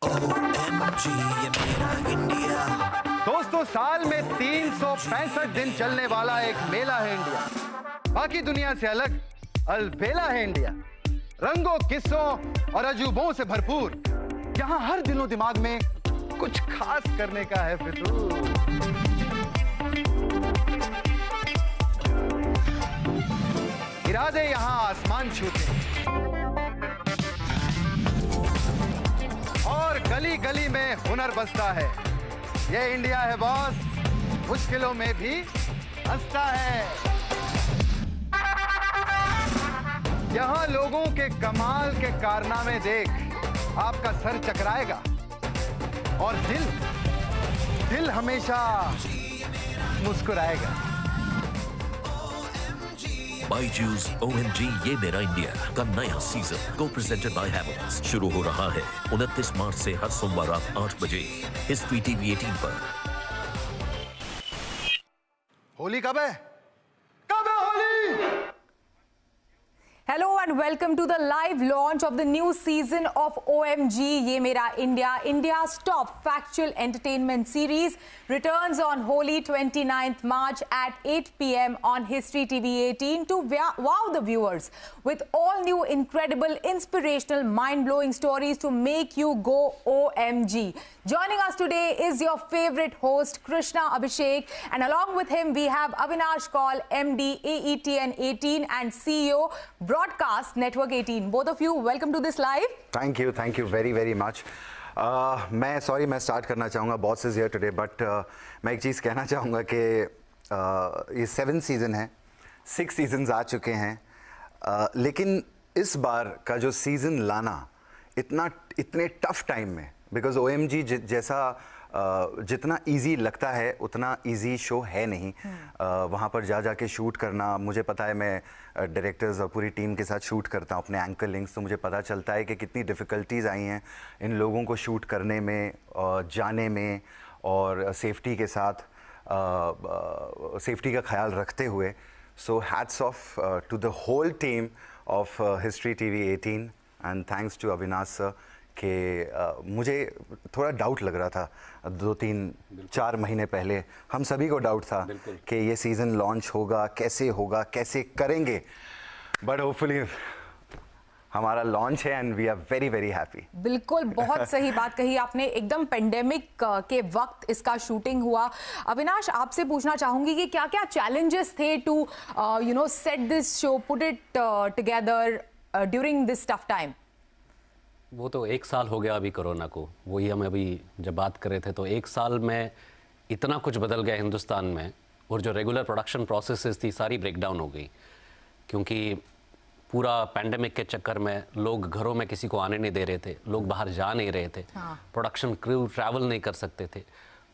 OMG, ये मेरा India. दोस्तों, साल में 365 दिन चलने वाला एक मेला है इंडिया। बाकी दुनिया से अलग अलबेला है इंडिया। रंगों, किस्सों और अजूबों से भरपूर। यहाँ हर दिलो दिमाग में कुछ खास करने का है फितूर। इरादे यहाँ आसमान छूते और गली गली में हुनर बसता है। ये इंडिया है बॉस, मुश्किलों में भी हंसता है। यहाँ लोगों के कमाल के कारनामे देख आपका सर चकराएगा और दिल हमेशा मुस्कुराएगा। बायजूस OMG, ये मेरा इंडिया का नया सीजन को प्रेजेंटेड बाय हैवेल्स शुरू हो रहा है 29 मार्च से हर सोमवार रात 8 बजे हिस्ट्री TV 18 पर। होली कब है? कब है Holi? Hello and welcome to the live launch of the new season of OMG, Ye Mera India. India's top factual entertainment series returns on Holi 29th March at 8 p.m. on History TV 18 to wow the viewers with all new incredible, inspirational, mind-blowing stories to make you go OMG. Joining us today is your favorite host, Krishna Abhishek, and along with him we have Avinash Kaul, MD, AETN 18 and CEO, Broadcast Network 18. Both of you, welcome to this live. Thank you very much. मैं start करना चाहूँगा, boss is here today, but मैं एक चीज़ कहना चाहूँगा कि ये 7 season है, 6 सीजन्स आ चुके हैं, लेकिन इस बार का जो सीज़न लाना इतने टफ टाइम में, बिकॉज OMG जैसा जितना इजी लगता है उतना इजी शो है नहीं। वहाँ पर जाके शूट करना, मुझे पता है, मैं डायरेक्टर्स और पूरी टीम के साथ शूट करता हूँ अपने एंकर लिंक्स, तो मुझे पता चलता है कि कितनी डिफ़िकल्टीज़ आई हैं इन लोगों को शूट करने में, जाने में, और सेफ्टी के साथ सेफ्टी का ख्याल रखते हुए। So hats off to the whole team of history TV 18 and thanks to Avinash sir कि मुझे थोड़ा डाउट लग रहा था 2-3-4 महीने पहले, हम सभी को डाउट था कि ये सीज़न लॉन्च होगा, कैसे करेंगे, बट होपफुली हमारा लॉन्च है and we are very happy. बिल्कुल, बहुत सही बात कही आपने, एकदम पेंडेमिक के वक्त इसका शूटिंग हुआ। अविनाश, आपसे पूछना चाहूंगी कि क्या क्या चैलेंजेस थे to set this show, put it together during this tough time? वो तो 1 साल हो गया अभी कोरोना को, वही हम अभी जब बात कर रहे थे तो 1 साल में इतना कुछ बदल गया हिंदुस्तान में, और जो रेगुलर प्रोडक्शन प्रोसेसेस थी सारी ब्रेक डाउन हो गई, क्योंकि पूरा पैंडेमिक के चक्कर में लोग घरों में किसी को आने नहीं दे रहे थे, लोग बाहर जा नहीं रहे थे, प्रोडक्शन क्रू ट्रैवल नहीं कर सकते थे।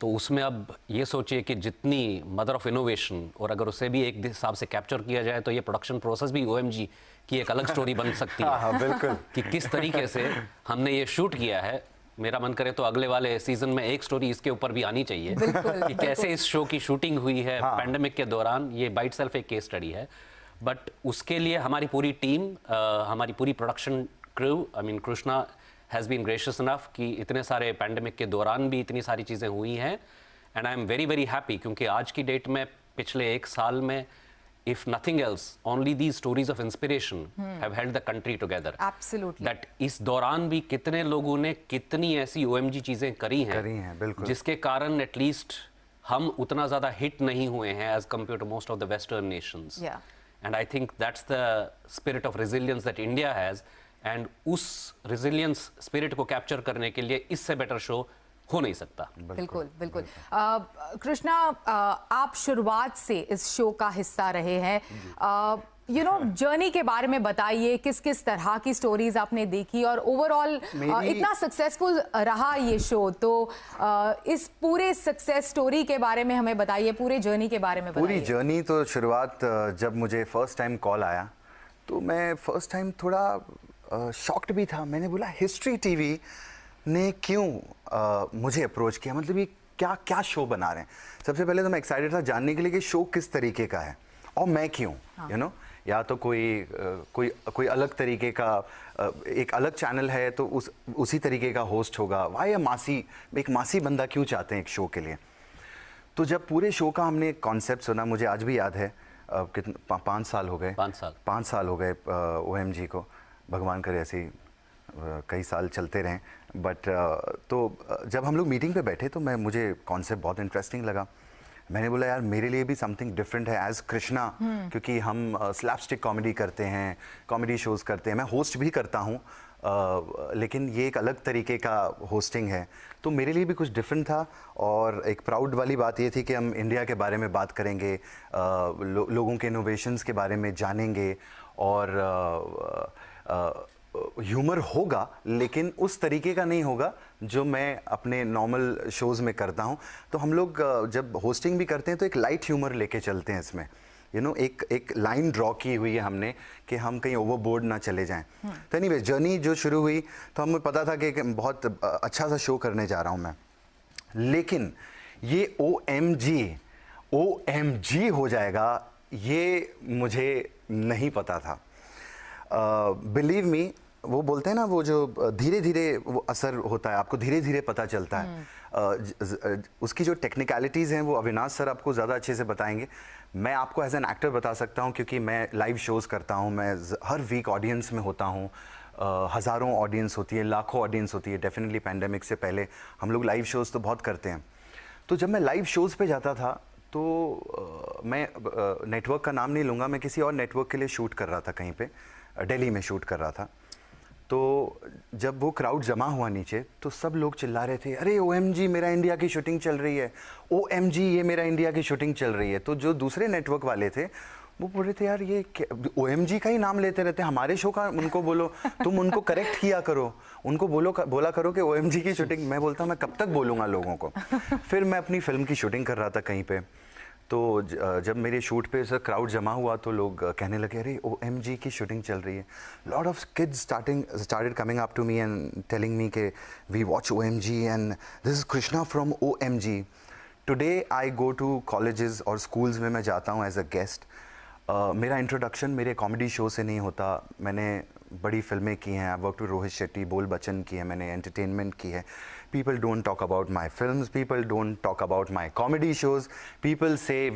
तो उसमें अब ये सोचिए कि जितनी मदर ऑफ इनोवेशन, और अगर उसे भी एक हिसाब से कैप्चर किया जाए तो ये प्रोडक्शन प्रोसेस भी OMG की एक अलग स्टोरी बन सकती है। हाँ, बिल्कुल। कि किस तरीके से हमने ये शूट किया है। मेरा मन करे तो अगले वाले सीजन में एक स्टोरी इसके ऊपर भी आनी चाहिए कि कैसे इस शो की शूटिंग हुई है पैंडेमिक के दौरान। ये बाइट सेल्फ एक केस स्टडी है, बट उसके लिए हमारी पूरी टीम, हमारी पूरी production crew, I mean Krishna has been gracious enough कि इतने सारे पैंडेमिक के दौरान भी इतनी सारी चीज़ें हुई हैं, and I am very happy, क्योंकि आज की डेट में पिछले 1 साल में if nothing else, only these stories of inspiration have held the country together. Absolutely. That इस दौरान भी कितने लोगों ने कितनी ऐसी OMG चीजें करी हैं बिल्कुल, जिसके कारण एटलीस्ट हम उतना ज़्यादा हिट नहीं हुए हैं as compared to most of the Western nations. Yeah. And I think that's the spirit of resilience that India has. And उस resilience spirit को capture करने के लिए इससे better show हो नहीं सकता। बिल्कुल। कृष्णा, आप शुरुआत से इस शो का हिस्सा रहे हैं, जर्नी के बारे में बताइए, किस तरह की स्टोरीज आपने देखी और ओवरऑल इतना सक्सेसफुल रहा ये शो, तो इस पूरे सक्सेस स्टोरी के बारे में हमें बताइए, पूरे जर्नी के बारे में बताइए। पूरी जर्नी तो शुरुआत जब मुझे फर्स्ट टाइम कॉल आया तो मैं फर्स्ट टाइम थोड़ा शॉक्ड भी था। मैंने बोला हिस्ट्री TV ने क्यों मुझे अप्रोच किया, मतलब ये क्या शो बना रहे हैं। सबसे पहले तो मैं एक्साइटेड था जानने के लिए कि शो किस तरीके का है और मैं क्यों, या तो कोई अलग तरीके का एक अलग चैनल है तो उसी तरीके का होस्ट होगा। वाई एक मासी बंदा क्यों चाहते हैं एक शो के लिए? तो जब पूरे शो का हमने कॉन्सेप्ट सुना, मुझे आज भी याद है कितना 5 साल हो गए, 5 साल हो गए OMG को, भगवान करे ऐसे ही कई साल चलते रहें। बट तो जब हम लोग मीटिंग पे बैठे तो मुझे कॉन्सेप्ट बहुत इंटरेस्टिंग लगा। मैंने बोला यार मेरे लिए भी समथिंग डिफरेंट है एज कृष्णा, क्योंकि हम स्लैपस्टिक कॉमेडी करते हैं, कॉमेडी शोज़ करते हैं, मैं होस्ट भी करता हूँ, लेकिन ये एक अलग तरीके का होस्टिंग है, तो मेरे लिए भी कुछ डिफरेंट था। और एक प्राउड वाली बात ये थी कि हम इंडिया के बारे में बात करेंगे, लोगों के इनोवेशंस के बारे में जानेंगे, और ह्यूमर होगा लेकिन उस तरीके का नहीं होगा जो मैं अपने नॉर्मल शोज़ में करता हूं। तो हम लोग जब होस्टिंग भी करते हैं तो एक लाइट ह्यूमर लेके चलते हैं इसमें, एक लाइन ड्रॉ की हुई है हमने कि हम कहीं ओवरबोर्ड ना चले जाएं। तो एनीवे जर्नी जो शुरू हुई तो हमें पता था कि बहुत अच्छा सा शो करने जा रहा हूं मैं, लेकिन ये OMG हो जाएगा ये मुझे नहीं पता था। बिलीव मी, वो बोलते हैं ना, वो जो धीरे धीरे वो असर होता है, आपको धीरे धीरे पता चलता है। उसकी जो टेक्निकलिटीज़ हैं वो अविनाश सर आपको ज़्यादा अच्छे से बताएंगे। मैं आपको एज एन एक्टर बता सकता हूँ क्योंकि मैं लाइव शोज़ करता हूँ, मैं हर वीक ऑडियंस में होता हूँ, हज़ारों ऑडियंस होती है, लाखों ऑडियंस होती है। डेफिनेटली पैंडेमिक से पहले हम लोग लाइव शोज़ तो बहुत करते हैं। तो जब मैं लाइव शोज़ पे जाता था तो मैं नेटवर्क का नाम नहीं लूँगा, मैं किसी और नेटवर्क के लिए शूट कर रहा था, कहीं पे दिल्ली में शूट कर रहा था। तो जब वो क्राउड जमा हुआ नीचे तो सब लोग चिल्ला रहे थे, अरे OMG मेरा इंडिया की शूटिंग चल रही है, OMG ये मेरा इंडिया की शूटिंग चल रही है। तो जो दूसरे नेटवर्क वाले थे वो बोल रहे थे यार ये OMG का ही नाम लेते रहते हैं, हमारे शो का उनको बोलो, तुम उनको करेक्ट किया करो, उनको बोला करो कि OMG की शूटिंग। मैं बोलता हूँ मैं कब तक बोलूँगा लोगों को। फिर मैं अपनी फिल्म की शूटिंग कर रहा था कहीं पे, तो जब मेरे शूट पे सर क्राउड जमा हुआ तो लोग कहने लगे अरे OMG की शूटिंग चल रही है। Lot of kids started coming up to me and telling me कि we watch OMG and this is Krishna from OMG. Today I go to colleges और schools में मैं जाता हूँ एज अ गेस्ट। मेरा इंट्रोडक्शन मेरे कॉमेडी शो से नहीं होता, मैंने बड़ी फिल्में की हैं, I work with Rohit Shetty, बोल बच्चन की है, मैंने एंटरटेनमेंट की है। People don't talk about my films, people don't talk about my comedy shows, people say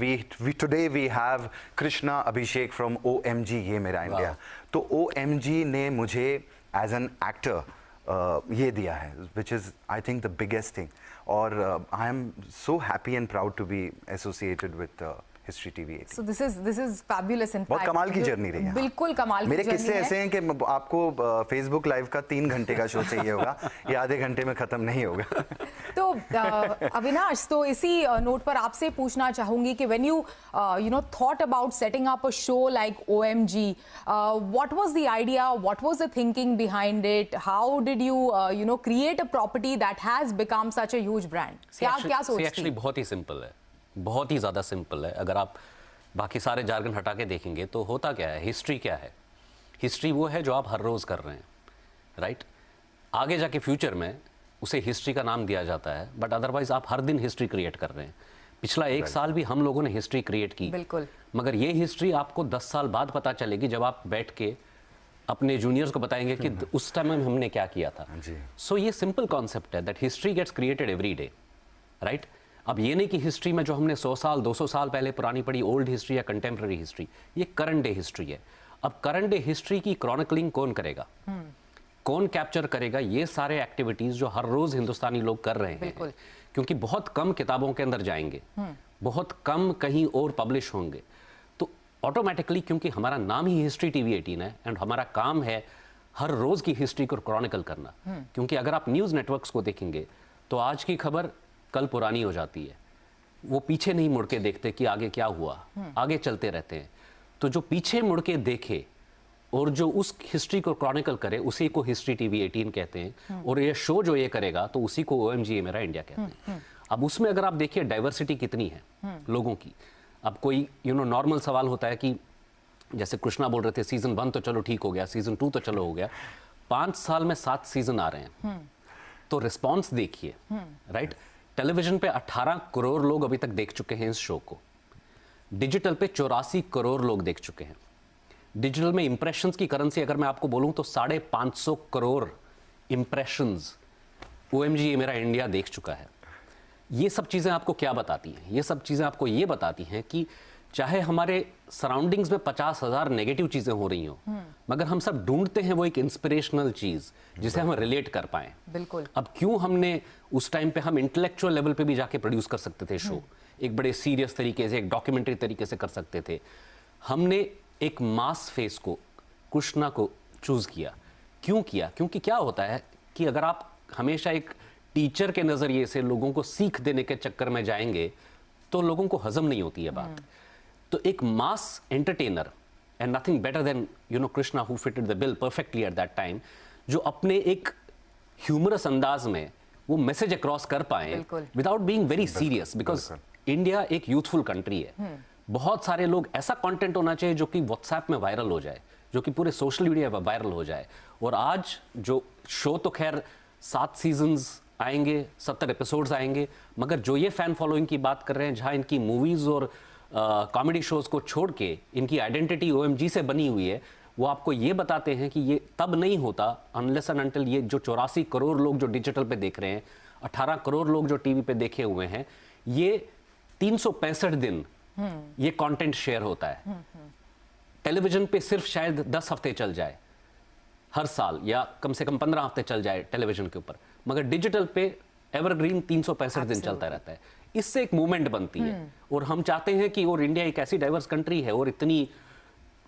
today we have Krishna Abhishek from OMG ये मेरा इंडिया। तो OMG ने मुझे एज एन एक्टर ये दिया है, which is I think the biggest thing, और I am so happy and proud to be associated with history TV 18। So this is fabulous in fact। बहुत कमाल की जर्नी रही है। बिल्कुल कमाल की मेरे जर्नी किस्से ऐसे हैं कि आपको फेसबुक लाइव का 3 घंटे का शो चाहिए होगा, ये आधे घंटे में खत्म नहीं होगा। तो अविनाश, तो इसी नोट पर आपसे पूछना चाहूंगी कि when you thought about setting up a show like OMG, what was the idea, what was the thinking behind it, how did you create a property that has become such a huge brand? क्या सोच थी? Actually बहुत ही simple है, बहुत ही ज़्यादा simple है। अगर आप बाकी सारे जार्गन हटा के देखेंगे तो होता क्या है, हिस्ट्री क्या है? हिस्ट्री वो है जो आप हर रोज़ कर रहे हैं, राइट? आगे जाके फ्यूचर में उसे हिस्ट्री का नाम दिया जाता है, बट अदरवाइज आप हर दिन हिस्ट्री क्रिएट कर रहे हैं। पिछला 1 साल भी हम लोगों ने हिस्ट्री क्रिएट की, बिल्कुल, मगर ये हिस्ट्री आपको 10 साल बाद पता चलेगी जब आप बैठ के अपने जूनियर्स को बताएंगे कि उस टाइम में हमने क्या किया था। सो ये सिंपल कॉन्सेप्ट है that history gets created every day, right? अब ये नहीं कि हिस्ट्री में जो हमने 100 साल 200 साल पहले पुरानी पढ़ी ओल्ड हिस्ट्री या कंटेम्प्रेरी हिस्ट्री, ये करंट डे हिस्ट्री है। अब करंट डे हिस्ट्री की क्रॉनिकलिंग कौन करेगा, कौन कैप्चर करेगा? ये सारे एक्टिविटीज जो हर रोज हिंदुस्तानी लोग कर रहे हैं, क्योंकि बहुत कम किताबों के अंदर जाएंगे, बहुत कम कहीं और पब्लिश होंगे, तो ऑटोमेटिकली, क्योंकि हमारा नाम ही हिस्ट्री टीवी 18 है एंड हमारा काम है हर रोज की हिस्ट्री को क्रॉनिकल करना। क्योंकि अगर आप न्यूज नेटवर्क्स को देखेंगे तो आज की खबर कल पुरानी हो जाती है, वो पीछे नहीं मुड़ के देखते कि आगे क्या हुआ, आगे चलते रहते हैं। तो जो पीछे मुड़ के देखे और जो उस हिस्ट्री को क्रॉनिकल करे उसी को हिस्ट्री टीवी 18 कहते हैं, और ये शो जो ये करेगा तो उसी को OMG ये मेरा इंडिया कहते हैं। अब उसमें अगर आप देखिए डाइवर्सिटी कितनी है लोगों की। अब कोई नॉर्मल सवाल होता है कि जैसे कृष्णा बोल रहे थे सीजन 1 तो चलो ठीक हो गया, सीजन 2 तो चलो हो गया, 5 साल में 7 सीजन आ रहे हैं, तो रिस्पॉन्स देखिए, राइट? टेलीविजन पे 18 करोड़ लोग अभी तक देख चुके हैं इस शो को, डिजिटल पे 84 करोड़ लोग देख चुके हैं। डिजिटल में इंप्रेशंस की करेंसी अगर मैं आपको बोलूं तो 550 करोड़ इंप्रेशंस OMG ये मेरा इंडिया देख चुका है। ये सब चीज़ें आपको क्या बताती हैं? ये सब चीज़ें आपको ये बताती हैं कि चाहे हमारे सराउंडिंग्स में 50,000 नेगेटिव चीज़ें हो रही हों, मगर हम सब ढूंढते हैं वो एक इंस्पिरेशनल चीज़ जिसे हम रिलेट कर पाएं। बिल्कुल। अब क्यों हमने उस टाइम पे हम इंटेलेक्चुअल लेवल पे भी जाके प्रोड्यूस कर सकते थे शो, एक बड़े सीरियस तरीके से, एक डॉक्यूमेंट्री तरीके से कर सकते थे। हमने एक मास फेस को, कृष्णा को चूज किया। क्यों किया? क्योंकि क्या होता है कि अगर आप हमेशा एक टीचर के नजरिए से लोगों को सीख देने के चक्कर में जाएंगे तो लोगों को हजम नहीं होती है बात। तो एक mass entertainer and nothing better than Krishna who fitted the bill perfectly at that time, जो अपने एक ह्यूमरस अंदाज में वो मैसेज अक्रॉस कर पाए without being very serious, because India एक यूथफुल कंट्री है। बहुत सारे लोग, ऐसा कंटेंट होना चाहिए जो कि व्हाट्सएप में वायरल हो जाए, जो कि पूरे सोशल मीडिया पर वायरल हो जाए। और आज जो शो तो खैर 7 सीजन्स आएंगे, 70 एपिसोड्स आएंगे, मगर जो ये फैन फॉलोइंग की बात कर रहे हैं, जहां इनकी मूवीज और कॉमेडी शोज को छोड़ के इनकी आइडेंटिटी OMG से बनी हुई है, वो आपको ये बताते हैं कि ये तब नहीं होता अनलेस एंड अनटिल ये जो 84 करोड़ लोग जो डिजिटल पे देख रहे हैं, 18 करोड़ लोग जो टीवी पे देखे हुए हैं, ये 365 दिन ये कंटेंट शेयर होता है। टेलीविजन पे सिर्फ शायद 10 हफ्ते चल जाए हर साल, या कम से कम 15 हफ्ते चल जाए टेलीविजन के ऊपर, मगर डिजिटल पे एवरग्रीन 365 दिन चलता रहता है। इससे एक मूवमेंट बनती है। और हम चाहते हैं कि, और इंडिया एक ऐसी डाइवर्स कंट्री है और इतनी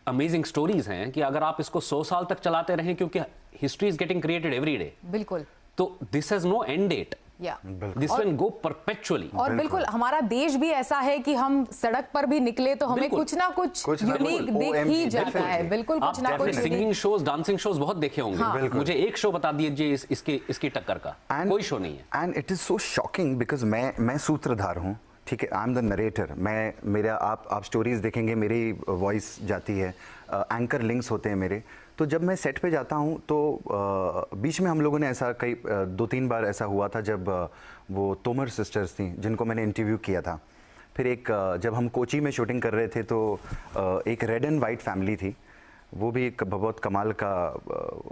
अमेजिंग स्टोरीज हैं कि अगर आप इसको 100 साल तक चलाते रहें, क्योंकि history is getting created every day. बिल्कुल। तो this has no end date, this will go perpetually. और बिल्कुल हमारा देश भी ऐसा है कि हम सड़क पर भी निकले तो हमें कुछ ना कुछ यूनिक दिख ही जाता है। बिल्कुल, कुछ ना कुछ। सिंगिंग शोज, डांसिंग शोज बहुत देखे होंगे। मुझे एक शो बता दीजिए इसकी टक्कर का। कोई शो नहीं है। And it is so shocking because मैं सूत्रधार हूँ, ठीक है, आई एम द नरेटर। आप स्टोरीज देखेंगे, मेरी वॉइस जाती है, एंकर लिंक्स होते हैं मेरे। तो जब मैं सेट पे जाता हूँ तो बीच में हम लोगों ने ऐसा 2-3 बार ऐसा हुआ था जब वो तोमर सिस्टर्स थी जिनको मैंने इंटरव्यू किया था। फिर जब हम कोची में शूटिंग कर रहे थे तो एक रेड एंड वाइट फैमिली थी, वो भी एक बहुत कमाल का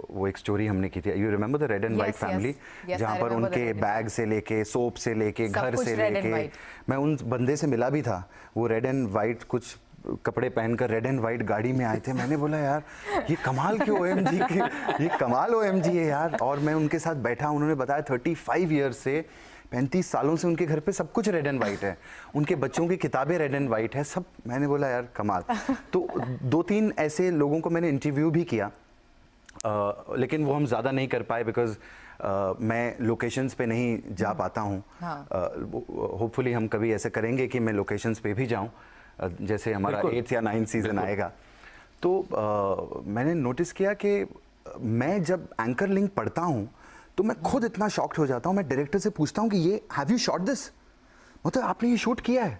वो एक स्टोरी हमने की थी। You remember the red and white family, जहाँ पर उनके बैग से लेके, सोप से लेके, घर से लेके, मैं उन बंदे से मिला भी था। वो रेड एंड वाइट कुछ कपड़े पहनकर रेड एंड वाइट गाड़ी में आए थे। मैंने बोला यार ये कमाल की OMG की, ये कमाल OMG है यार। और मैं उनके साथ बैठा, उन्होंने बताया 35 ईयर्स से, 35 सालों से उनके घर पे सब कुछ रेड एंड वाइट है, उनके बच्चों की किताबें रेड एंड वाइट है सब। मैंने बोला यार कमाल। तो 2-3 ऐसे लोगों को मैंने इंटरव्यू भी किया, लेकिन वो हम ज़्यादा नहीं कर पाए बिकॉज मैं लोकेशंस पे नहीं जा पाता हूँ। होपफुली हम कभी ऐसे करेंगे कि मैं लोकेशंस पे भी जाऊँ, जैसे हमारा 8th या 9th सीजन आएगा। तो मैंने नोटिस किया कि मैं जब एंकर लिंक पढ़ता हूँ तो मैं खुद इतना शॉक्ड हो जाता हूँ। मैं डायरेक्टर से पूछता हूँ कि ये हैव यू शॉट दिस, मतलब आपने ये शूट किया है,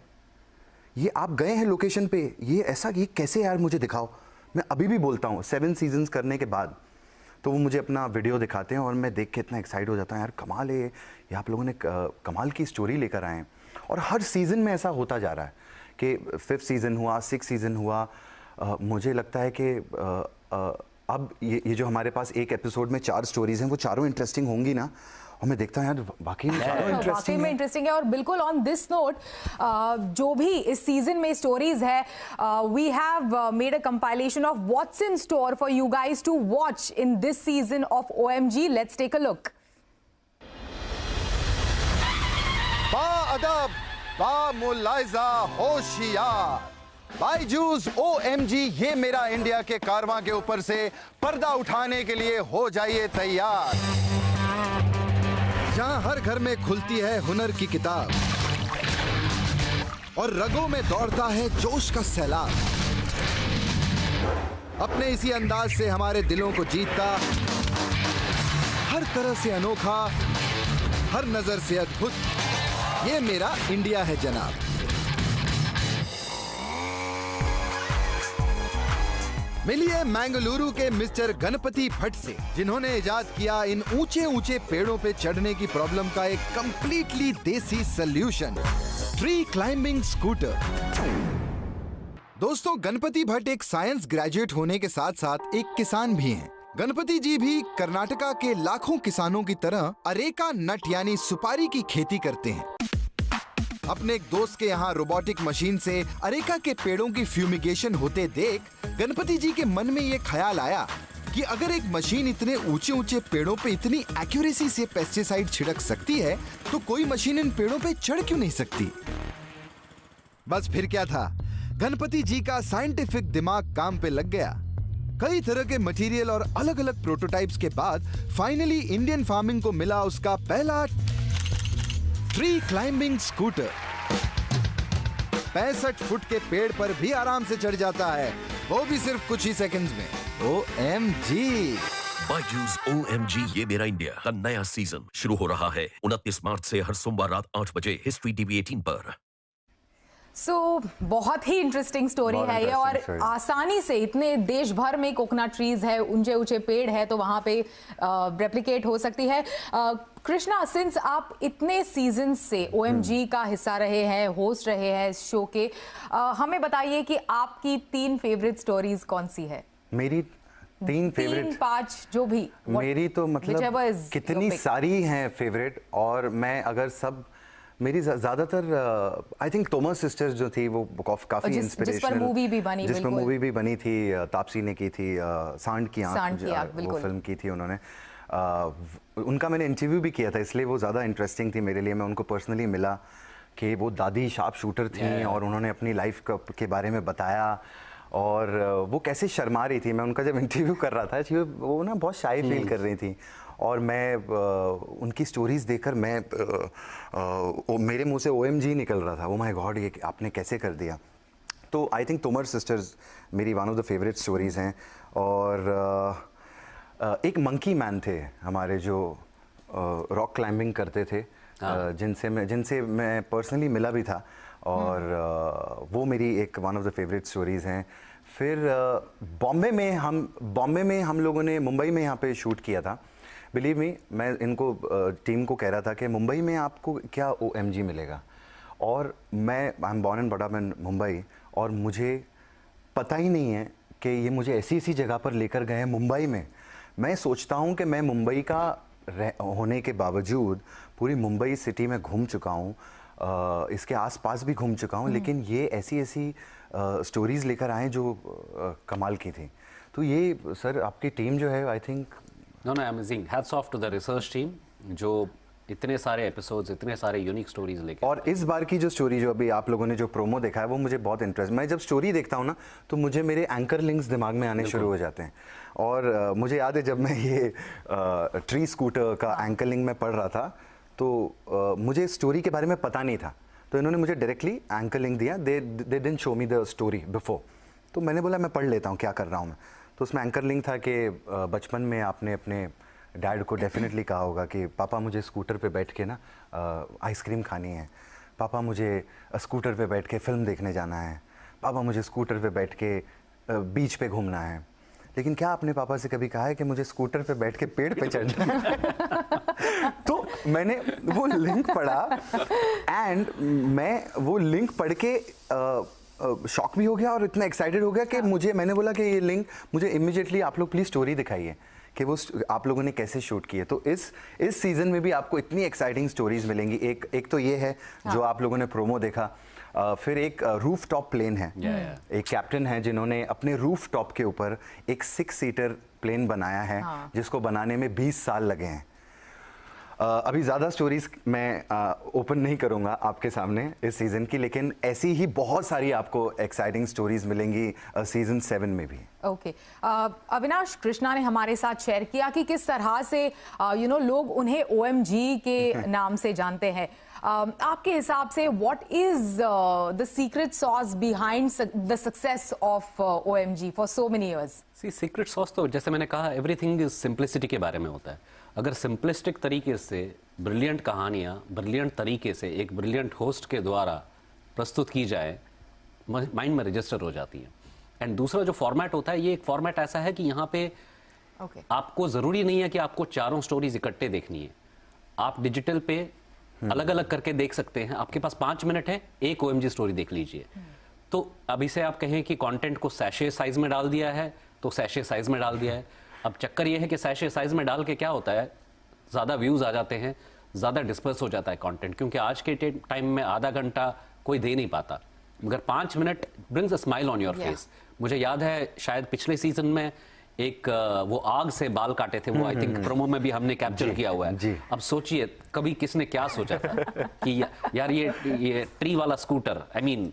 ये आप गए हैं लोकेशन पे, ये ऐसा, ये कैसे यार मुझे दिखाओ। मैं अभी भी बोलता हूँ 7 सीजन्स करने के बाद तो वो मुझे अपना वीडियो दिखाते हैं और मैं देख के इतना एक्साइट हो जाता हूँ, यार कमाल है ये आप लोगों ने कमाल की स्टोरी लेकर आए हैं। और हर सीज़न में ऐसा होता जा रहा है कि 5th सीज़न हुआ, 6th सीज़न हुआ। मुझे लगता है कि अब ये जो हमारे पास एक एपिसोड में 4 स्टोरीज हैं वो चारों इंटरेस्टिंग होंगी ना। और मैं देखता हूँ यार वाकई में इंटरेस्टिंग है। और बिल्कुल ऑन दिस नोट, जो भी इस सीजन में स्टोरीज है, we have made a compilation of what's in store for you guys to watch in this season of OMG। Let's take a look. बाअदब, बामुलाइजा, होशियार, बायजूस OMG ये मेरा इंडिया के कारवां के ऊपर से पर्दा उठाने के लिए हो जाइए तैयार। जहां हर घर में खुलती है हुनर की किताब और रगों में दौड़ता है जोश का सैलाब। अपने इसी अंदाज से हमारे दिलों को जीतता, हर तरह से अनोखा, हर नजर से अद्भुत, ये मेरा इंडिया है जनाब। मिलिए मैंगलुरु के मिस्टर गणपति भट्ट से, जिन्होंने इजाद किया इन ऊंचे ऊंचे पेड़ों पे चढ़ने की प्रॉब्लम का एक कंप्लीटली देसी सॉल्यूशन, ट्री क्लाइंबिंग स्कूटर। दोस्तों, गणपति भट्ट एक साइंस ग्रेजुएट होने के साथ साथ एक किसान भी हैं। गणपति जी भी कर्नाटका के लाखों किसानों की तरह अरेका नट यानी सुपारी की खेती करते हैं। अपने एक दोस्त के यहाँ रोबोटिक मशीन से अरेका के पेड़ों की फ्यूमिगेशन होते देख गणपति जी के मन में ये ख्याल आया कि अगर एक मशीन इतने ऊंचे ऊंचे पेड़ों पे इतनी एक्यूरेसी से पेस्टिसाइड छिड़क सकती है तो कोई मशीन इन पेड़ों पे चढ़ क्यों नहीं सकती। बस फिर क्या था, गणपति जी का साइंटिफिक दिमाग काम पे लग गया। कई तरह के मटेरियल और अलग अलग प्रोटोटाइप्स के बाद फाइनली इंडियन फार्मिंग को मिला उसका पहला ट्री क्लाइंबिंग स्कूटर। 65 फुट के पेड़ पर भी आराम से चढ़ जाता है, वो भी सिर्फ कुछ ही सेकंड्स में। OMG! बायजूस OMG ये मेरा इंडिया का नया सीजन शुरू हो रहा है 29 मार्च से हर सोमवार रात 8 बजे हिस्ट्री टीवी 18 पर। बहुत ही इंटरेस्टिंग स्टोरी है ये, और आसानी से इतने देश भर में कोकोनट ट्रीज है, ऊंचे ऊंचे पेड़ है, तो वहां पे रेप्लिकेट हो सकती है। कृष्णा, सिंस आप इतने सीजन से OMG का हिस्सा रहे हैं, होस्ट रहे हैं इस शो के, हमें बताइए कि आपकी 3 फेवरेट स्टोरीज कौन सी है? मेरी 3 फेवरेट, 5 जो भी, मेरी तो मतलब कितनी सारी हैं फेवरेट, और मैं अगर सब मेरी ज्यादातर आई थिंक तोमर सिस्टर्स जो थी वो काफी इंस्पिरेशनल, जिस पर मूवी भी बनी थी, तापसी ने की थी, सांड की आंख वो फिल्म की थी उन्होंने। उनका मैंने इंटरव्यू भी किया था, इसलिए वो ज़्यादा इंटरेस्टिंग थी मेरे लिए। मैं उनको पर्सनली मिला कि वो दादी शार्प शूटर थी और उन्होंने अपनी लाइफ के बारे में बताया, और वो कैसे शर्मा रही थी। मैं उनका जब इंटरव्यू कर रहा था, वो ना बहुत शाई फील कर रही थी, और मैं उनकी स्टोरीज़ देखकर मेरे मुंह से OMG निकल रहा था। ओ माय गॉड, ये आपने कैसे कर दिया। तो आई थिंक तोमर सिस्टर्स मेरी one of the favourite stories हैं। और एक मंकी मैन थे हमारे जो रॉक क्लाइंबिंग करते थे, जिनसे मैं पर्सनली मिला भी था, और वो मेरी एक one of the favourite stories हैं। फिर बॉम्बे में हम लोगों ने मुंबई में यहाँ पे शूट किया था। बिलीव मी, मैं इनको टीम को कह रहा था कि मुंबई में आपको क्या OMG मिलेगा, और I am born and bought up in Mumbai, और मुझे पता ही नहीं है कि ये मुझे ऐसी जगह पर लेकर गए हैं। मुंबई में मैं सोचता हूँ कि मैं मुंबई का होने के बावजूद पूरी मुंबई सिटी में घूम चुका हूँ, इसके आसपास भी घूम चुका हूँ, लेकिन ये ऐसी स्टोरीज़ लेकर आए जो कमाल की थी। तो ये सर आपकी टीम जो है, I think no amazing, hats off to the research team जो इतने सारे एपिसोड्स, इतने सारे यूनिक स्टोरीज लेके। और इस बार की जो स्टोरी जो अभी आप लोगों ने जो प्रोमो देखा है वो मुझे बहुत इंटरेस्ट, मैं जब स्टोरी देखता हूँ ना तो मुझे मेरे एंकर लिंक्स दिमाग में आने शुरू हो जाते हैं। और मुझे याद है जब मैं ये ट्री स्कूटर का एंकर लिंक में पढ़ रहा था तो मुझे स्टोरी के बारे में पता नहीं था, तो इन्होंने मुझे डायरेक्टली एंकर लिंक दिया। They didn't show me the story before, तो मैंने बोला मैं पढ़ लेता हूँ क्या कर रहा हूँ मैं। तो उसमें एंकर लिंक था कि बचपन में आपने अपने डैड को डेफिनेटली कहा होगा कि पापा मुझे स्कूटर पे बैठ के ना आइसक्रीम खानी है, पापा मुझे स्कूटर पे बैठ के फिल्म देखने जाना है, पापा मुझे स्कूटर पे बैठ के बीच पे घूमना है। लेकिन क्या आपने पापा से कभी कहा है कि मुझे स्कूटर पे बैठ के पेड़ पे चढ़ना है? तो मैंने वो लिंक पढ़ा एंड मैं वो लिंक पढ़ के शॉक भी हो गया और इतना एक्साइटेड हो गया कि मैंने बोला कि ये लिंक मुझे इमीडिएटली आप लोग प्लीज़ स्टोरी दिखाइए कि वो आप लोगों ने कैसे शूट किए। तो इस सीज़न में भी आपको इतनी एक्साइटिंग स्टोरीज मिलेंगी। एक तो ये है जो आप लोगों ने प्रोमो देखा, फिर एक रूफ टॉप प्लेन है, एक कैप्टन है जिन्होंने अपने रूफ टॉप के ऊपर एक 6 सीटर प्लेन बनाया है, जिसको बनाने में 20 साल लगे हैं। अभी ज़्यादा स्टोरीज मैं ओपन नहीं करूंगा आपके सामने इस सीज़न की, लेकिन ऐसी ही बहुत सारी आपको एक्साइटिंग स्टोरीज मिलेंगी सीज़न 7 में भी। ओके, अविनाश, कृष्णा ने हमारे साथ शेयर किया कि किस तरह से लोग उन्हें OMG के नाम से जानते हैं। आपके हिसाब से what is the secret sauce behind the success of OMG for so many years? Secret sauce तो जैसे मैंने कहा, एवरीथिंग इज सिंप्लिसिटी के बारे में होता है। अगर सिंपलिस्टिक तरीके से ब्रिलियंट कहानियाँ ब्रिलियंट तरीके से एक ब्रिलियंट होस्ट के द्वारा प्रस्तुत की जाए, माइंड में रजिस्टर हो जाती है। एंड दूसरा जो फॉर्मेट होता है, ये एक फॉर्मेट ऐसा है कि यहाँ पे आपको ज़रूरी नहीं है कि आपको चारों स्टोरीज इकट्ठे देखनी है। आप डिजिटल पे अलग अलग करके देख सकते हैं। आपके पास 5 मिनट है, एक OMG स्टोरी देख लीजिए। तो अभी से आप कहें कि कंटेंट को सैशे साइज में डाल दिया है तो सैशे साइज में डाल दिया है। अब चक्कर ये है कि सैशे साइज में डाल के क्या होता है, ज़्यादा व्यूज़ आ जाते हैं, ज़्यादा डिस्पर्स हो जाता है कंटेंट, क्योंकि आज के टाइम में आधा घंटा कोई दे नहीं पाता, मगर 5 minute brings a smile on your face. मुझे याद है शायद पिछले सीजन में एक वो आग से बाल काटे थे, वो आई थिंक प्रोमो में भी हमने कैप्चर किया हुआ है। अब सोचिए कभी किसने क्या सोचा था कि यार ये ट्री वाला scooter, I mean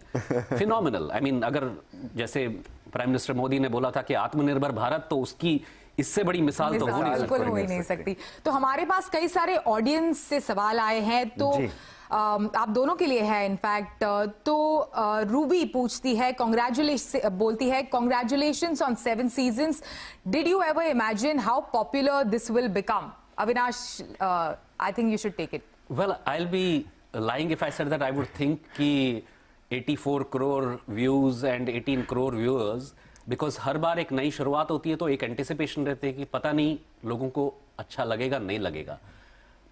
phenomenal. I mean अगर जैसे प्राइम मिनिस्टर मोदी ने बोला था कि आत्मनिर्भर भारत, तो उसकी इससे बड़ी मिसाल तो बिल्कुल हो ही नहीं सकती। तो हमारे पास कई सारे ऑडियंस से सवाल आए हैं, तो आप दोनों के लिए है इनफैक्ट। तो रूबी पूछती है, बोलती है congratulations on 7 seasons, did you ever imagine how popular this will become? Avinash, I think you should take it. Well, I will be lying if I said that I would think कि 84 crore views and 18 crore viewers, because हर बार एक नई शुरुआत होती है तो एक एंटिसिपेशन रहती है कि पता नहीं लोगों को अच्छा लगेगा नहीं लगेगा,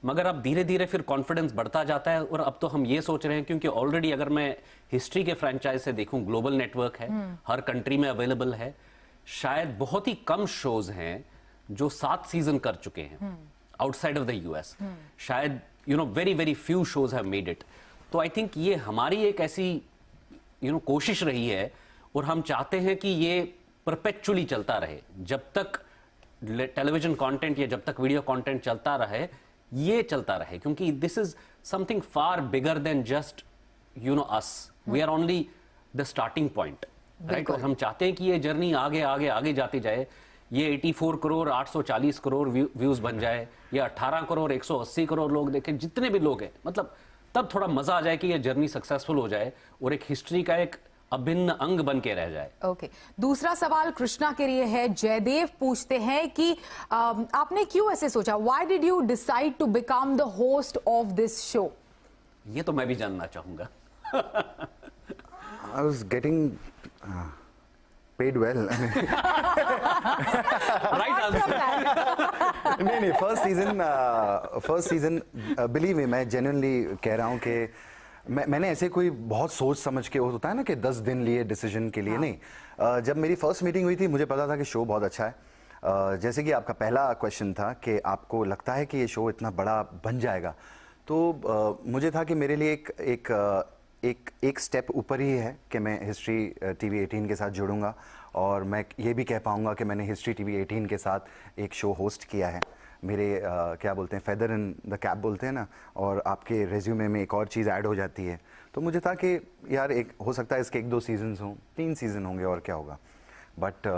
मगर अब धीरे धीरे फिर कॉन्फिडेंस बढ़ता जाता है। और अब तो हम ये सोच रहे हैं, क्योंकि ऑलरेडी अगर मैं हिस्ट्री के फ्रेंचाइज से देखूं, ग्लोबल नेटवर्क है, हर कंट्री में अवेलेबल है, शायद बहुत ही कम शोज हैं जो 7 सीजन कर चुके हैं आउटसाइड ऑफ द यूएस। शायद very very few shows have made it. तो आई थिंक ये हमारी एक ऐसी कोशिश रही है, और हम चाहते हैं कि ये परपेचुअली चलता रहे, जब तक टेलीविजन कंटेंट या जब तक वीडियो कंटेंट चलता रहे, ये चलता रहे, क्योंकि this is something far bigger than just us. We are only the starting point, right? और हम चाहते हैं कि ये जर्नी आगे आगे आगे जाती जाए, ये 84 करोड़ 840 करोड़ व्यूज बन जाए, या 18 करोड़ 180 करोड़ लोग देखें, जितने भी लोग हैं, मतलब तब थोड़ा मजा आ जाए कि ये जर्नी सक्सेसफुल हो जाए और एक हिस्ट्री का एक अभिन्न अंग बन के रह जाए। ओके, दूसरा सवाल कृष्णा के लिए है। जयदेव पूछते हैं कि आपने क्यों ऐसे सोचा, why did you decide to become the host of this show? ये तो मैं भी जानना चाहूंगा। I was getting paid well. Right answer. नहीं, फर्स्ट सीजन बिलीव मी, मैं जेन्युइनली कह रहा हूँ कि मैंने ऐसे कोई बहुत सोच समझ के, होता है ना कि 10 दिन लिए डिसीजन के लिए, नहीं। जब मेरी फर्स्ट मीटिंग हुई थी, मुझे पता था कि शो बहुत अच्छा है। जैसे कि आपका पहला क्वेश्चन था कि आपको लगता है कि ये शो इतना बड़ा बन जाएगा, तो मुझे था कि मेरे लिए एक स्टेप ऊपर ही है कि मैं हिस्ट्री टीवी 18 के साथ जुड़ूंगा, और मैं ये भी कह पाऊंगा कि मैंने हिस्ट्री टीवी 18 के साथ एक शो होस्ट किया है। मेरे क्या बोलते हैं, फेदर इन द कैप बोलते हैं ना, और आपके रेज्यूमे में एक और चीज़ ऐड हो जाती है। तो मुझे था कि यार एक हो सकता है इसके 1-2 सीजन हों, 3 सीजन होंगे और क्या होगा, बट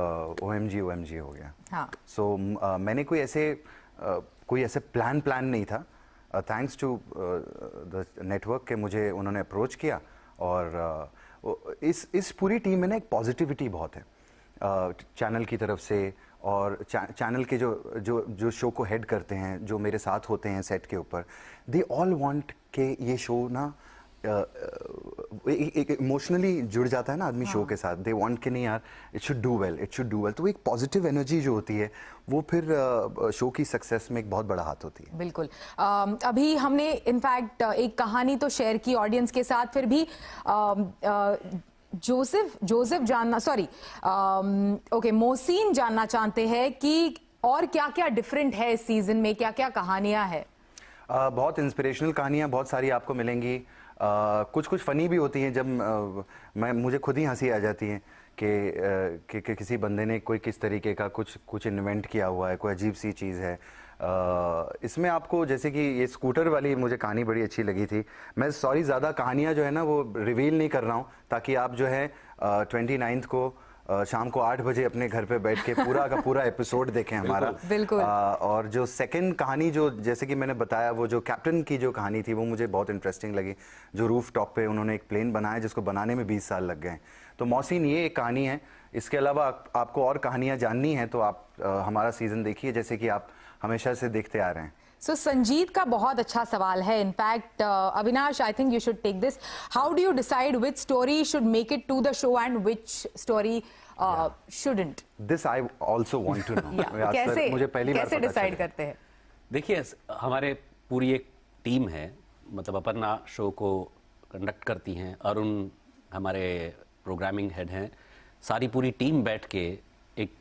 OMG हो गया। हाँ। सो मैंने कोई ऐसे प्लान नहीं था। थैंक्स टू द नेटवर्क के मुझे उन्होंने अप्रोच किया, और इस पूरी टीम में ना एक पॉजिटिविटी बहुत है चैनल की तरफ से, और चैनल के जो शो को हेड करते हैं, जो मेरे साथ होते हैं सेट के ऊपर, दे ऑल वांट के ये शो ना एक इमोशनली जुड़ जाता है ना आदमी शो के साथ। दे वांट कि नहीं यार, इट शुड डू वेल। तो एक पॉजिटिव एनर्जी जो होती है, वो फिर शो की सक्सेस में एक बहुत बड़ा हाथ होती है। बिल्कुल। अभी हमने इनफैक्ट एक कहानी तो शेयर की ऑडियंस के साथ, फिर भी जोसेफ जानना, सॉरी ओके, मोहसिन जानना चाहते हैं कि और क्या क्या डिफरेंट है इस सीजन में, क्या क्या कहानियां हैं? बहुत इंस्पिरेशनल कहानियां बहुत सारी आपको मिलेंगी। कुछ फनी भी होती हैं, जब मुझे खुद ही हंसी आ जाती है कि किसी बंदे ने कोई किस तरीके का कुछ इन्वेंट किया हुआ है, कोई अजीब सी चीज़ है। इसमें आपको, जैसे कि ये स्कूटर वाली मुझे कहानी बड़ी अच्छी लगी थी। मैं सॉरी ज़्यादा कहानियाँ जो है ना वो रिवील नहीं कर रहा हूँ, ताकि आप जो है 29 को शाम को 8 बजे अपने घर पे बैठ के पूरा का पूरा एपिसोड देखें हमारा। बिल्कुल। और जो सेकंड कहानी, जो जैसे कि मैंने बताया, वो जो कैप्टन की जो कहानी थी, वो मुझे बहुत इंटरेस्टिंग लगी। जो रूफ टॉप पे उन्होंने एक प्लेन बनाया जिसको बनाने में 20 साल लग गए। तो मोहसिन, ये एक कहानी है। इसके अलावा आपको और कहानियाँ जाननी है तो आप हमारा सीजन देखिए, जैसे कि आप हमेशा से देखते आ रहे हैं। सो संजीत का बहुत अच्छा सवाल है। In fact Avinash, I think you should take this. How do you decide which story should make it to the show and which story shouldn't? This I also want to know. कैसे मुझे पहली बार डिसाइड करते हैं? देखिए, हमारे पूरी एक टीम है, मतलब अपर्णा शो को कंडक्ट करती हैं, अरुण हमारे प्रोग्रामिंग हेड हैं, सारी पूरी टीम बैठ के एक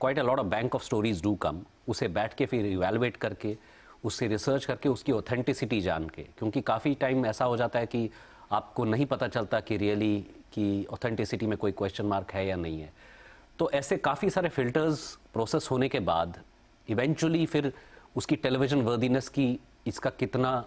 quite a lot of bank of stories do come, उसे बैठ के फिर इवैल्यूएट करके, उससे रिसर्च करके, उसकी ऑथेंटिसिटी जान के, क्योंकि काफ़ी टाइम ऐसा हो जाता है कि आपको नहीं पता चलता कि रियली कि ऑथेंटिसिटी में कोई क्वेश्चन मार्क है या नहीं है। तो ऐसे काफ़ी सारे फिल्टर्स प्रोसेस होने के बाद इवेंचुअली फिर उसकी टेलीविजन वर्दीनेस की, इसका कितना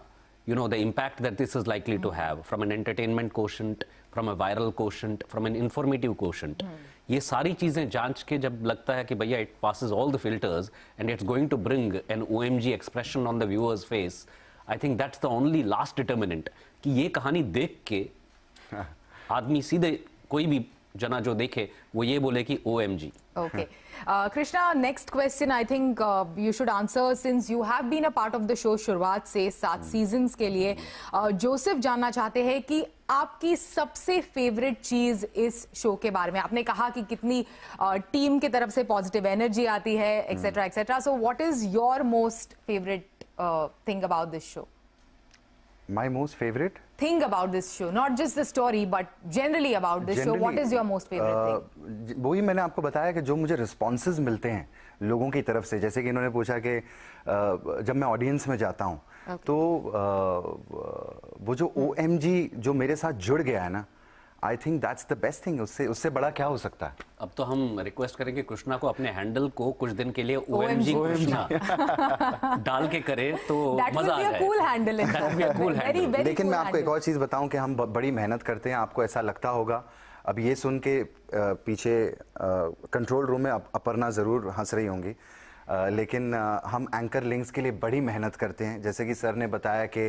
the impact that this is likely to have from an entertainment quotient, from a viral quotient, from an informative quotient. ये सारी चीज़ें जांच के जब लगता है कि भैया it passes all the filters and it's going to bring an OMG expression on the viewer's face, I think that's the only last determinant कि ये कहानी देख के आदमी सीधे कोई भी जना जो देखे वो ये बोले कि OMG. Okay. Krishna, next question I think you should answer since you have been a part of the show शुरुआत से 7 seasons के लिए. जोसेफ जानना चाहते हैं कि आपकी सबसे फेवरेट चीज इस शो के बारे में. आपने कहा कि कितनी टीम की तरफ से पॉजिटिव एनर्जी आती है etcetera etcetera. So what is your most favourite thing about this show? My most favorite thing about this show, not just the story but generally about this show, what is your most favorite thing? वही मैंने आपको बताया कि जो मुझे responses मिलते हैं लोगों की तरफ से, जैसे कि इन्होंने पूछा कि जब मैं ऑडियंस में जाता हूँ तो वो जो OMG जो मेरे साथ जुड़ गया है ना, I think that's the best thing. उससे बड़ा क्या हो सकता है. अब तो हम रिक्वेस्ट करेंगे कृष्णा को अपने हैंडल को कुछ दिन के लिए OMG कृष्णा डाल के करे तो मजा आ जाए. कूल हैंडल है. लेकिन मैं आपको एक और चीज बताऊं कि हम बड़ी मेहनत करते हैं. आपको ऐसा लगता होगा अब ये सुन के पीछे कंट्रोल रूम में अपर्णा जरूर हंस रही होंगी, लेकिन हम एंकर लिंक्स के लिए बड़ी मेहनत करते हैं. जैसे कि सर ने बताया कि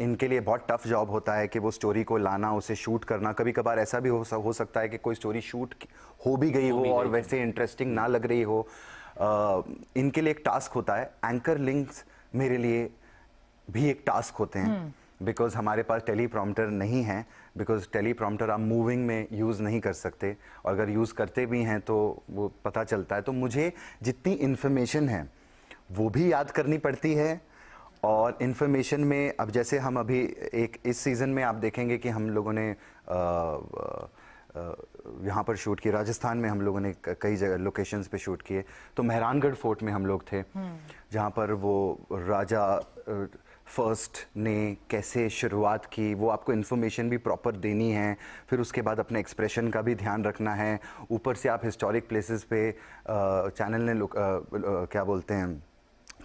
इनके लिए बहुत टफ जॉब होता है कि वो स्टोरी को लाना, उसे शूट करना. कभी कभार ऐसा भी हो सकता है कि कोई स्टोरी शूट हो भी गई हो और वैसे इंटरेस्टिंग ना लग रही हो. इनके लिए एक टास्क होता है. एंकर लिंक्स मेरे लिए भी एक टास्क होते हैं बिकॉज हमारे पास टेलीप्रॉम्प्टर नहीं है, बिकॉज टेलीप्रॉम्प्टर आप मूविंग में यूज़ नहीं कर सकते, और अगर यूज़ करते भी हैं तो वो पता चलता है. तो मुझे जितनी इन्फॉर्मेशन है वो भी याद करनी पड़ती है. और इन्फॉर्मेशन में अब जैसे हम अभी इस सीज़न में आप देखेंगे कि हम लोगों ने यहाँ पर शूट किया, राजस्थान में हम लोगों ने कई जगह लोकेशंस पे शूट किए. तो मेहरानगढ़ फोर्ट में हम लोग थे जहाँ पर वो राजा फर्स्ट ने कैसे शुरुआत की, वो आपको इन्फॉर्मेशन भी प्रॉपर देनी है. फिर उसके बाद अपने एक्सप्रेशन का भी ध्यान रखना है. ऊपर से आप हिस्टोरिक प्लेसेस पे चैनल ने क्या बोलते हैं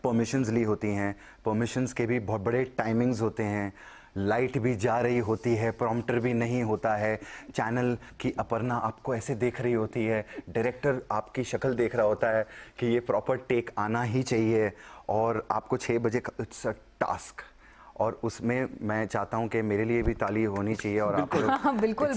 परमिशंस ली होती हैं. परमिशंस के भी बहुत बड़े टाइमिंग्स होते हैं. लाइट भी जा रही होती है, प्रॉम्प्टर भी नहीं होता है. चैनल की अपर्णा आपको ऐसे देख रही होती है, डायरेक्टर आपकी शक्ल देख रहा होता है कि ये प्रॉपर टेक आना ही चाहिए. और आपको 6 बजे टास्क, और उसमें मैं चाहता हूं कि मेरे लिए भी ताली होनी चाहिए. और बिल्कुल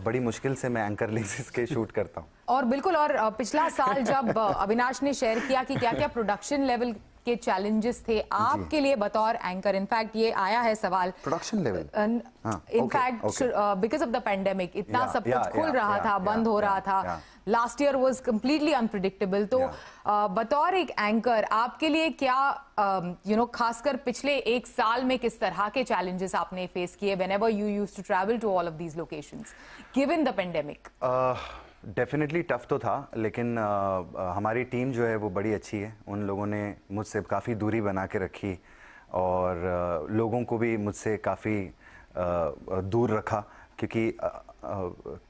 बड़ी मुश्किल से मैं एंकर लिंक्स के शूट करता हूं. और बिल्कुल, और पिछला साल जब अविनाश ने शेयर किया कि क्या क्या प्रोडक्शन लेवल के चैलेंजेस थे आपके लिए बतौर एंकर. इनफैक्ट ये आया है सवाल production level, in fact because of the pandemic इतना सब कुछ खुल रहा था, बंद हो रहा था. Last year was completely unpredictable. तो बतौर एक एंकर आपके लिए क्या खासकर पिछले 1 साल में किस तरह के चैलेंजेस आपने फेस किए whenever you used to travel to all of these locations given the pandemic? Definitely tough तो था, लेकिन हमारी टीम जो है वो बड़ी अच्छी है. उन लोगों ने मुझसे काफ़ी दूरी बना के रखी और लोगों को भी मुझसे काफ़ी दूर रखा, क्योंकि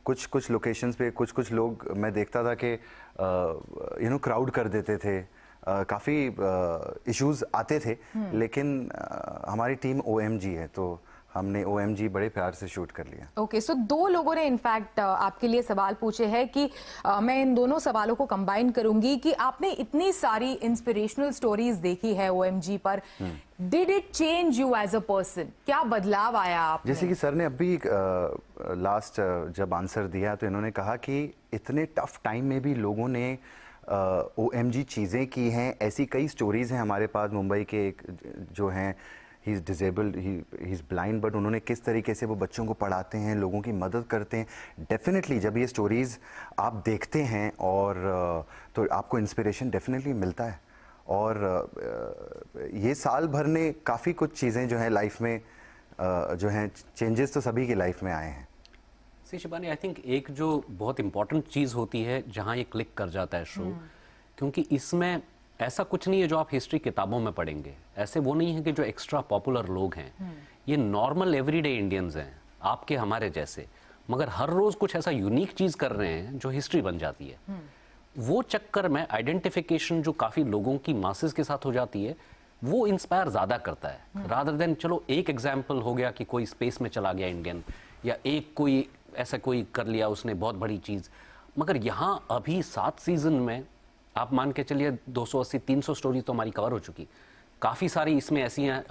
कुछ लोकेशंस पे कुछ लोग मैं देखता था कि क्राउड कर देते थे. काफ़ी इश्यूज आते थे, लेकिन हमारी टीम OMG है तो हमने OMG बड़े प्यार से शूट कर लिया. ओके, सो 2 लोगों ने इनफैक्ट आपके लिए सवाल पूछे हैं कि मैं इन दोनों सवालों को कंबाइन करूंगी कि आपने इतनी सारी इंस्पिरेशनल स्टोरीज देखी है OMG पर. Did it change you as a person? क्या बदलाव आया आप? जैसे कि सर ने अभी लास्ट जब आंसर दिया तो इन्होंने कहा कि इतने टफ टाइम में भी लोगों ने OMG चीज़ें की हैं. ऐसी कई स्टोरीज हैं हमारे पास. मुंबई के एक जो हैं, he is disabled, he is blind, but उन्होंने किस तरीके से वो बच्चों को पढ़ाते हैं, लोगों की मदद करते हैं. डेफिनेटली जब ये स्टोरीज़ आप देखते हैं और तो आपको इंस्पिरेशन डेफिनेटली मिलता है. और ये साल भर ने काफ़ी कुछ चीज़ें जो हैं लाइफ में जो हैं चेंजेस तो सभी की लाइफ में आए हैं. सी शिबानी, आई थिंक एक जो बहुत इंपॉर्टेंट चीज़ होती है जहाँ ये क्लिक कर जाता है शो, क्योंकि इसमें ऐसा कुछ नहीं है जो आप हिस्ट्री किताबों में पढ़ेंगे, ऐसे वो नहीं है कि जो एक्स्ट्रा पॉपुलर लोग हैं, ये नॉर्मल एवरीडे इंडियंस हैं, आपके हमारे जैसे, मगर हर रोज़ कुछ ऐसा यूनिक चीज़ कर रहे हैं जो हिस्ट्री बन जाती है। वो चक्कर में आइडेंटिफिकेशन जो काफ़ी लोगों की मासेस के साथ हो जाती है, वो इंस्पायर ज़्यादा करता है, रादर देन चलो एक एग्जाम्पल हो गया कि कोई स्पेस में चला गया इंडियन, या एक कोई ऐसा कोई कर लिया उसने बहुत बड़ी चीज़। मगर यहाँ अभी 7 सीजन में आप मान के चलिए 280-300 स्टोरी तो हमारी कवर हो चुकी, काफ़ी सारी इसमें ऐसी हैं,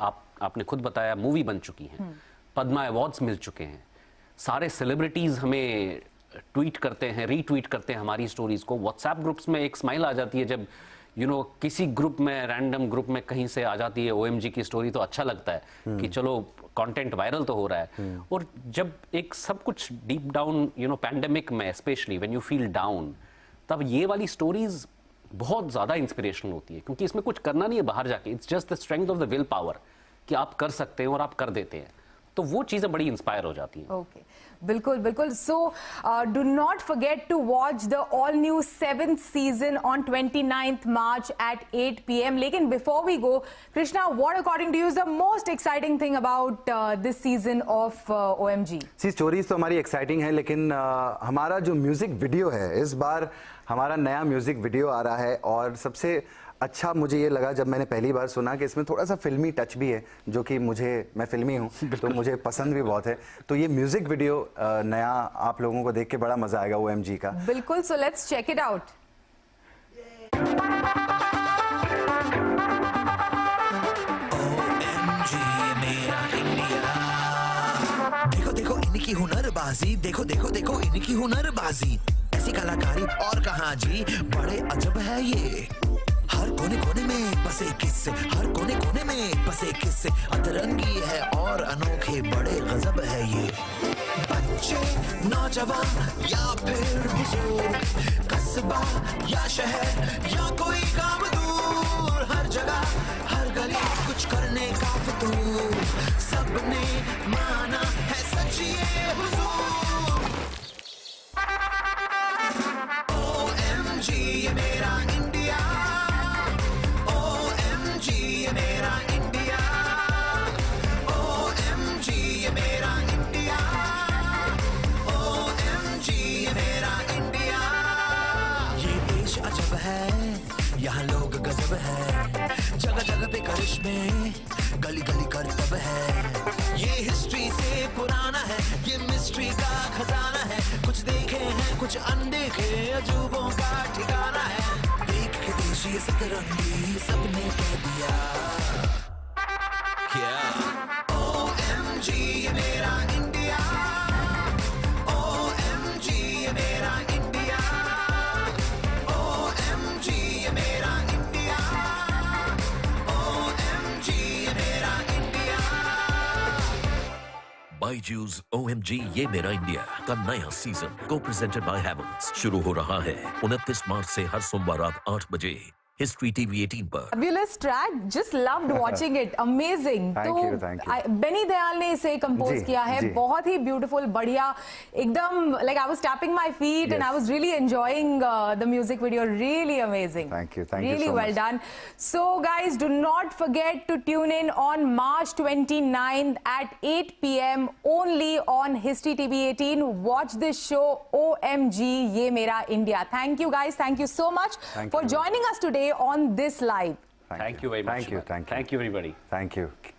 आपने खुद बताया, मूवी बन चुकी हैं, पद्मा अवार्ड्स मिल चुके हैं, सारे सेलिब्रिटीज़ हमें ट्वीट करते हैं, रीट्वीट करते हैं हमारी स्टोरीज़ को। व्हाट्सएप ग्रुप्स में एक स्माइल आ जाती है जब किसी ग्रुप में, रैंडम ग्रुप में कहीं से आ जाती है OMG की स्टोरी, तो अच्छा लगता है कि चलो कंटेंट वायरल तो हो रहा है। और जब एक सब कुछ डीप डाउन पैंडेमिक में specially when you feel down, तब ये वाली स्टोरीज बहुत ज़्यादा इंस्पिरेशनल होती है, क्योंकि इसमें कुछ करना नहीं है बाहर जाके, it's just the strength of the will power कि आप कर सकते हैं और आप कर देते हैं, तो वो चीज़ें बड़ी इंस्पायर हो जाती हैं। ओके, बिल्कुल बिल्कुल। So do not forget to watch the all new 7th season on 29th March at 8 PM। लेकिन before we go, Krishna, what according to you is the most exciting thing about this season of OMG? See stories तो हमारी exciting है, लेकिन हमारा जो music video है, इस बार हमारा नया म्यूजिक वीडियो आ रहा है, और सबसे अच्छा मुझे ये लगा जब मैंने पहली बार सुना कि इसमें थोड़ा सा फिल्मी टच भी है, जो कि मैं फिल्मी हूँ तो मुझे पसंद भी बहुत है। तो ये म्यूजिक वीडियो नया आप लोगों को देख के बड़ा मजा आएगा OMG का। बिल्कुल, so let's check it out. देखो देखो इनकी हुनरबाजी, देखो देखो देखो इनकी हुनरबाजी, ऐसी कलाकारी और कहाँ जी, बड़े अजब है ये। हर कोने कोने में बसे किस्से, हर कोने कोने में बसे किस्से, अतरंगी है और अनोखे, बड़े गजब है ये। बच्चे, नौजवान या फिर बुजुर्ग, कस्बा या शहर या कोई गांव दूर, हर जगह हर गली कुछ करने का फितूर, सबने माना है सच ये हुजूर। OMG ये मेरा इंडिया, OMG ये मेरा इंडिया, OMG ये मेरा इंडिया, OMG ये मेरा इंडिया। ये देश अजब है, यहाँ लोग गजब है, जगह जगह पे करिश्मे, गली गली करतब है। ये हिस्ट्री से पुराना है, ये मिस्ट्री का खजाना है, कुछ देखे हैं कुछ अनदेखे अजूबों का ठिकाना है। देख के देश ये सतरंगी सबने कह दिया क्या, OMG ये मेरा इंडिया, OMG ये मेरा इंडिया, OMG ये मेरा इंडिया, OMG ये मेरा इंडिया। बायजूस OMG ये मेरा इंडिया का नया सीजन को प्रेजेंटेड बाय हैवल्स शुरू हो रहा है 29 मार्च से हर सोमवार रात 8 बजे हिस्ट्री TV 18 पर। Fabulous track, just loved watching it, amazing। Thank you, thank you। Beni Dayal ने इसे कंपोज किया है, बहुत ही ब्यूटीफुल, बढ़िया, एकदम like I was tapping my feet and I was really enjoying the music video, really amazing। Thank you so really well much। done। So guys, do not forget to tune in on March 29th at 8 PM only on History TV 18। Watch this show, OMG ये मेरा India. Thank you guys, thank you so much for joining us today on this live। Thank you very much. Thank you, thank you, Thank you everybody. Thank you।